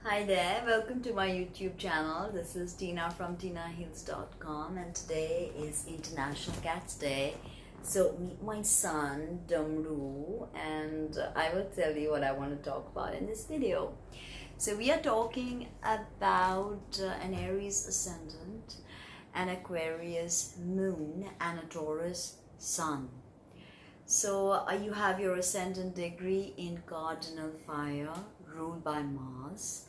Hi there, welcome to my YouTube channel. This is Tina from TinaHeals.com, and today is International Cats Day. So meet my son Damru, and I will tell you what I want to talk about in this video. So we are talking about an Aries ascendant, an Aquarius moon, and a Taurus sun. So you have your ascendant degree in cardinal fire, ruled by Mars.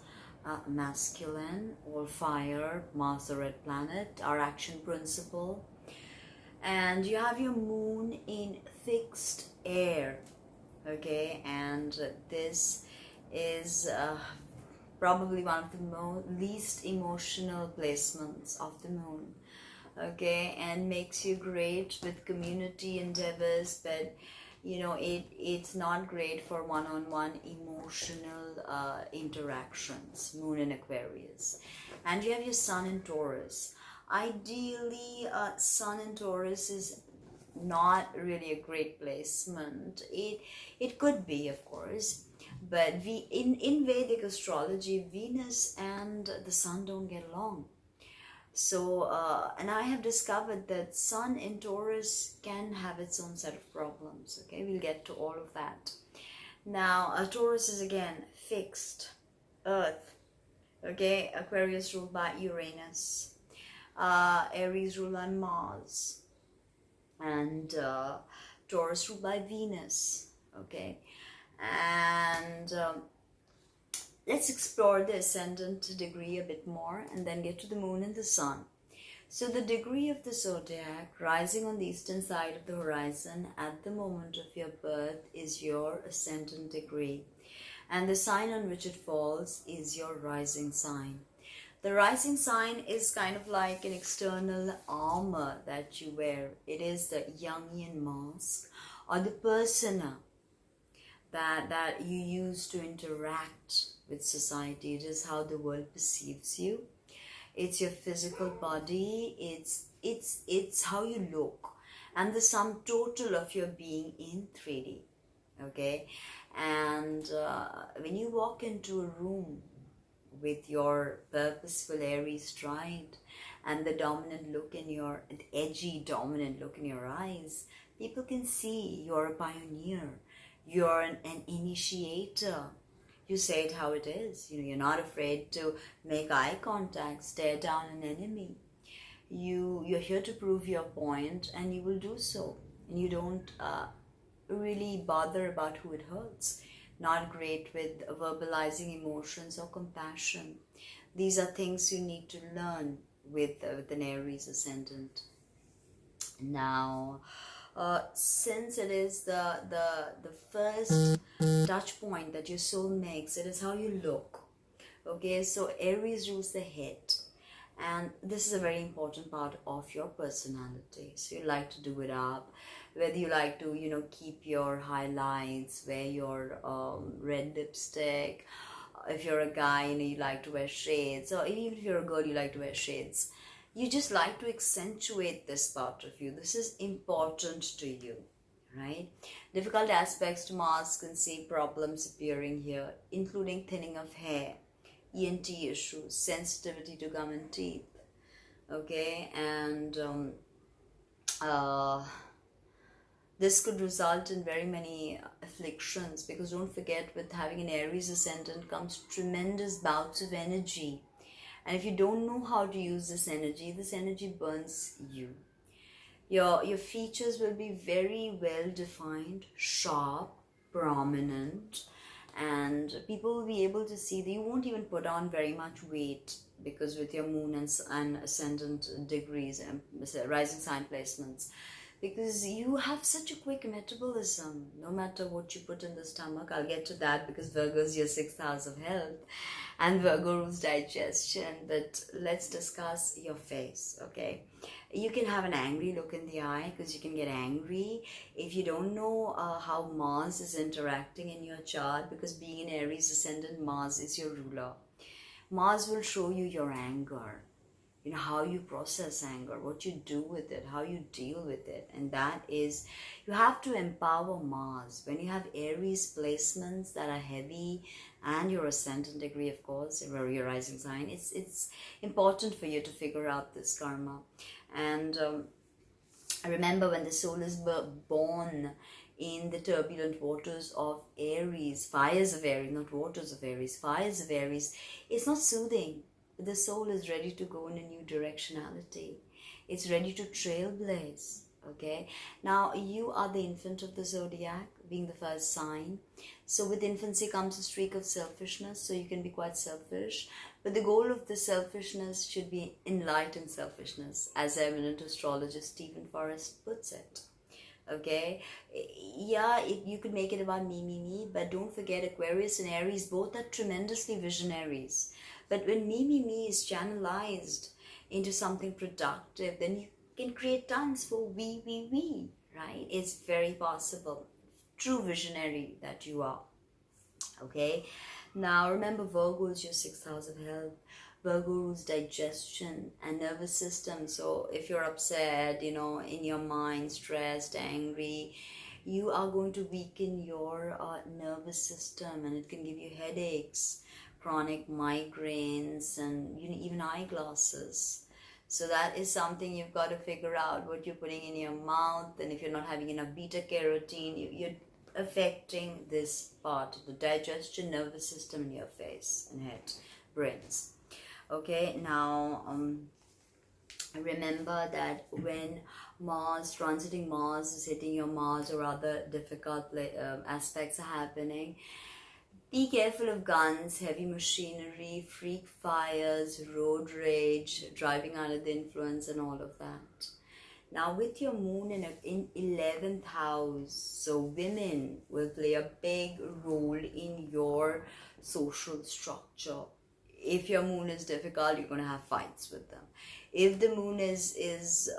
Masculine, all fire, Mars the red planet, our action principle. And you have your moon in fixed air, okay, and this is probably one of the least emotional placements of the moon, okay, and makes you great with community endeavors, but you know it's not great for one-on-one emotional interactions. Moon in Aquarius, and you have your sun in Taurus. Ideally, sun in Taurus is not really a great placement. It could be, of course, but in Vedic astrology, Venus and the sun don't get along. So, and I have discovered that Sun in Taurus can have its own set of problems. Okay, we'll get to all of that. Now, Taurus is again fixed, Earth. Okay, Aquarius ruled by Uranus, Aries ruled by Mars, and Taurus ruled by Venus. Okay, and let's explore the ascendant degree a bit more and then get to the moon and the sun. So the degree of the zodiac rising on the eastern side of the horizon at the moment of your birth is your ascendant degree, and the sign on which it falls is your rising sign. The rising sign is kind of like an external armor that you wear. It is the Jungian mask or the persona that you use to interact with society. It is how the world perceives you. It's your physical body. It's how you look, and the sum total of your being in 3D. Okay, and when you walk into a room with your purposeful airy stride and the dominant look in your edgy dominant look in your eyes, people can see you're a pioneer. You're an initiator. You say it how it is. You know, you're not afraid to make eye contact, stare down an enemy. You're here to prove your point, and you will do so. And you don't really bother about who it hurts. Not great with verbalizing emotions or compassion. These are things you need to learn with an Aries ascendant. Now, since it is the first touch point that your soul makes, it is how you look. Okay, so Aries rules the head, and this is a very important part of your personality. So you like to do it up, whether you like to, you know, keep your highlights, wear your red lipstick. If you're a guy, you know, you like to wear shades, or even if you're a girl, you like to wear shades. You just like to accentuate this part of you. This is important to you, right? Difficult aspects to Mars can see problems appearing here, including thinning of hair, ENT issues, sensitivity to gum and teeth, okay? And this could result in very many afflictions, because don't forget, with having an Aries ascendant comes tremendous bouts of energy. And if you don't know how to use this energy burns you. Your features will be very well defined, sharp, prominent, and people will be able to see that you won't even put on very much weight, because with your moon and ascendant degrees and rising sign placements, because you have such a quick metabolism, no matter what you put in the stomach. I'll get to that, because Virgo is your 6th house of health and Virgo rules digestion. But let's discuss your face, okay? You can have an angry look in the eye, because you can get angry if you don't know how Mars is interacting in your chart, because being an Aries ascendant, Mars is your ruler. Mars will show you your anger, how you process anger, what you do with it, how you deal with it. And that is, you have to empower Mars. When you have Aries placements that are heavy, and your ascendant degree, of course, or your rising sign, it's important for you to figure out this karma. And I remember when the soul is born in the turbulent waters of Aries, fires of Aries, not waters of Aries, fires of Aries, it's not soothing. The soul is ready to go in a new directionality. It's ready to trailblaze. Okay, now you are the infant of the zodiac, being the first sign. So with infancy comes a streak of selfishness, so you can be quite selfish. But the goal of the selfishness should be enlightened selfishness, as eminent astrologist Stephen Forrest puts it. Okay, yeah, you could make it about me, but don't forget Aquarius and Aries both are tremendously visionaries. But when me is channelized into something productive, then you can create times for we, right? It's very possible. True visionary that you are. Okay, now remember, Virgo is your 6th house of health. Virgo rules digestion and nervous system. So if you're upset, in your mind, stressed, angry, you are going to weaken your nervous system, and it can give you headaches, chronic migraines, and even eyeglasses. So that is something you've got to figure out, what you're putting in your mouth. And if you're not having enough beta carotene, you're affecting this part of the digestion, nervous system in your face and head, brains. Okay, now remember that when transiting Mars is hitting your Mars, or other difficult aspects are happening, be careful of guns, heavy machinery, freak fires, road rage, driving under the influence, and all of that. Now with your moon in 11th house, so women will play a big role in your social structure. If your moon is difficult, you're going to have fights with them. If the moon is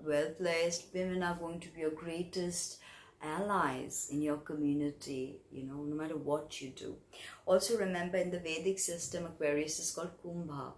well placed, women are going to be your greatest allies in your community, no matter what you do. Also remember, in the Vedic system, Aquarius is called Kumbha.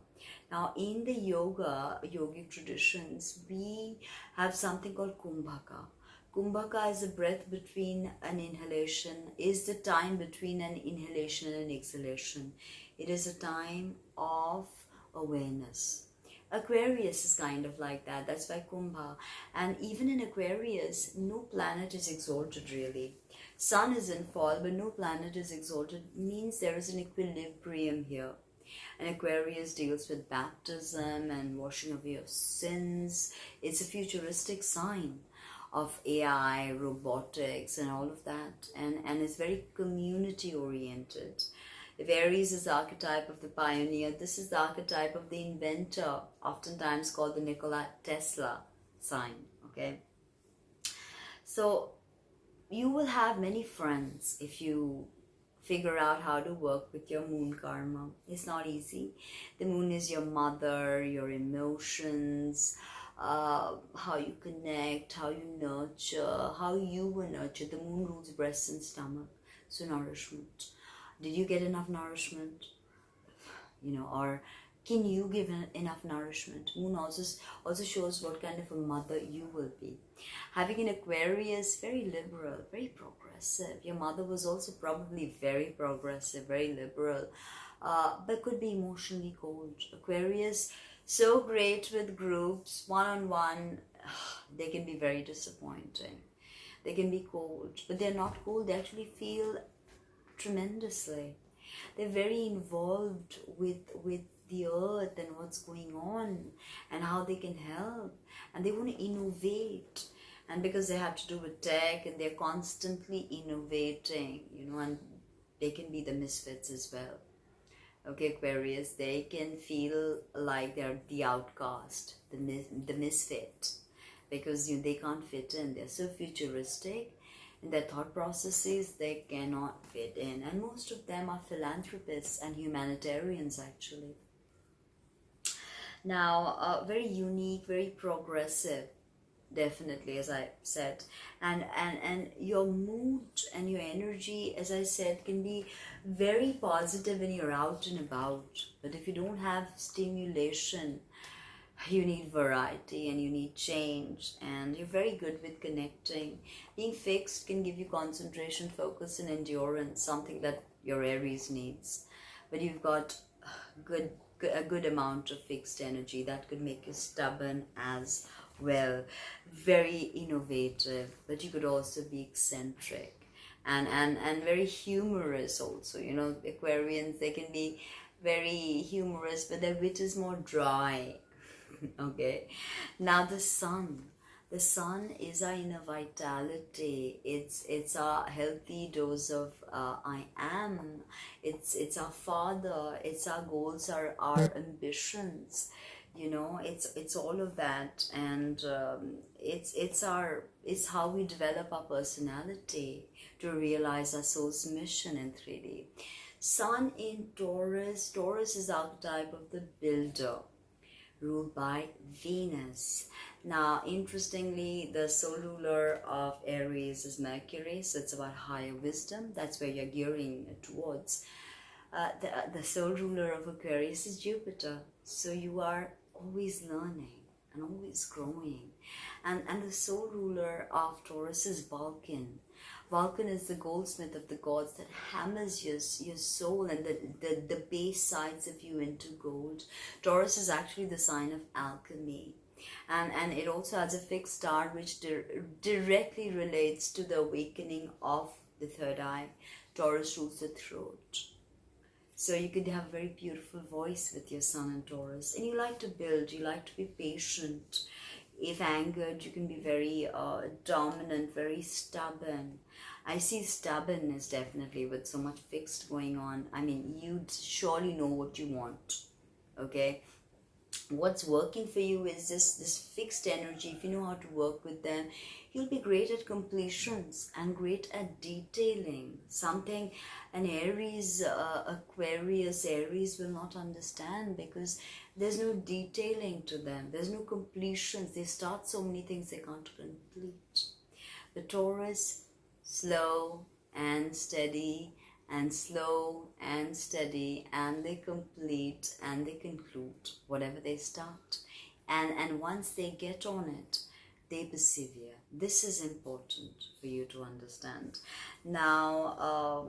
Now in the yogic traditions, we have something called Kumbhaka. Kumbhaka is the breath between an inhalation, is the time between an inhalation and an exhalation. It is a time of awareness. Aquarius is kind of like that. That's why Kumbha. And even in Aquarius, no planet is exalted really. Sun is in fall, but no planet is exalted. It means there is an equilibrium here. And Aquarius deals with baptism and washing away of sins. It's a futuristic sign of AI, robotics, and all of that. And it's very community oriented. If Aries is the archetype of the pioneer, this is the archetype of the inventor, oftentimes called the Nikola Tesla sign, okay? So you will have many friends if you figure out how to work with your moon karma. It's not easy. The moon is your mother, your emotions, how you connect, how you nurture, how you were nurtured. The moon rules breast and stomach, so nourishment. Did you get enough nourishment? Or can you give enough nourishment? Moon also shows what kind of a mother you will be. Having an Aquarius, very liberal, very progressive. Your mother was also probably very progressive, very liberal, but could be emotionally cold. Aquarius, so great with groups, one-on-one, they can be very disappointing. They can be cold, but they're not cold. They actually feel tremendously. They're very involved with the earth and what's going on and how they can help, and they want to innovate. And because they have to do with tech, and they're constantly innovating, and they can be the misfits as well. Okay, Aquarius, they can feel like they're the outcast, the misfit, because they can't fit in. They're so futuristic in their thought processes, they cannot fit in. And most of them are philanthropists and humanitarians actually. Now, very unique, very progressive, definitely, as I said. And your mood and your energy, as I said, can be very positive when you're out and about. But if you don't have stimulation, You need variety and you need change, and you're very good with connecting. Being fixed can give you concentration, focus, and endurance, something that your Aries needs. But you've got good, a good amount of fixed energy that could make you stubborn as well. Very innovative, but you could also be eccentric and very humorous also. You know, Aquarians, they can be very humorous, but their wit is more dry. Okay, now the sun is our inner vitality. It's our healthy dose of I am. It's our father. It's our goals, our ambitions. You know, it's all of that, and it's how we develop our personality to realize our soul's mission in 3D. Sun in Taurus. Taurus is archetype of the builder, ruled by Venus. Now, interestingly, the soul ruler of Aries is Mercury, so it's about higher wisdom. That's where you're gearing towards. The soul ruler of Aquarius is Jupiter, so you are always learning and always growing. And the soul ruler of Taurus is Vulcan. Vulcan is the goldsmith of the gods that hammers your soul and the base sides of you into gold. Taurus is actually the sign of alchemy. And it also has a fixed star which directly relates to the awakening of the third eye. Taurus rules the throat. So you could have a very beautiful voice with your sun in Taurus. And you like to build, you like to be patient. If angered, you can be very dominant, very stubborn. I see stubbornness definitely with so much fixed going on. I mean, you surely know what you want, okay? What's working for you is this fixed energy. If you know how to work with them, you'll be great at completions and great at detailing. Something an Aries, Aquarius, Aries will not understand because there's no detailing to them. There's no completions. They start so many things they can't complete. The Taurus, slow and steady, and slow and steady, and they complete and they conclude whatever they start. And once they get on it, they persevere. This is important for you to understand. Now,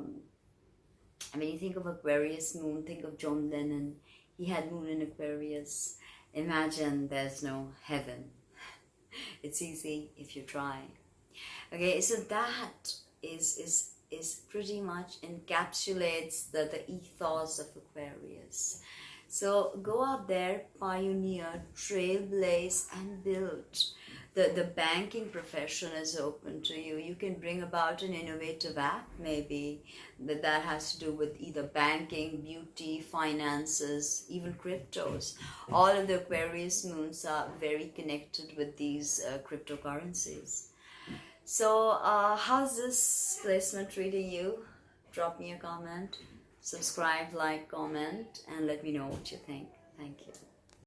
when you think of Aquarius moon, think of John Lennon. He had moon in Aquarius. Imagine there's no heaven. It's easy if you try. Okay, so that is pretty much encapsulates the ethos of Aquarius. So go out there, pioneer, trailblaze, and build. The banking profession is open to you. You can bring about an innovative app maybe that has to do with either banking, beauty, finances, even cryptos. All of the Aquarius moons are very connected with these cryptocurrencies. So how's this placement treating you? Drop me a comment, subscribe, like, comment, and let me know what you think. Thank you.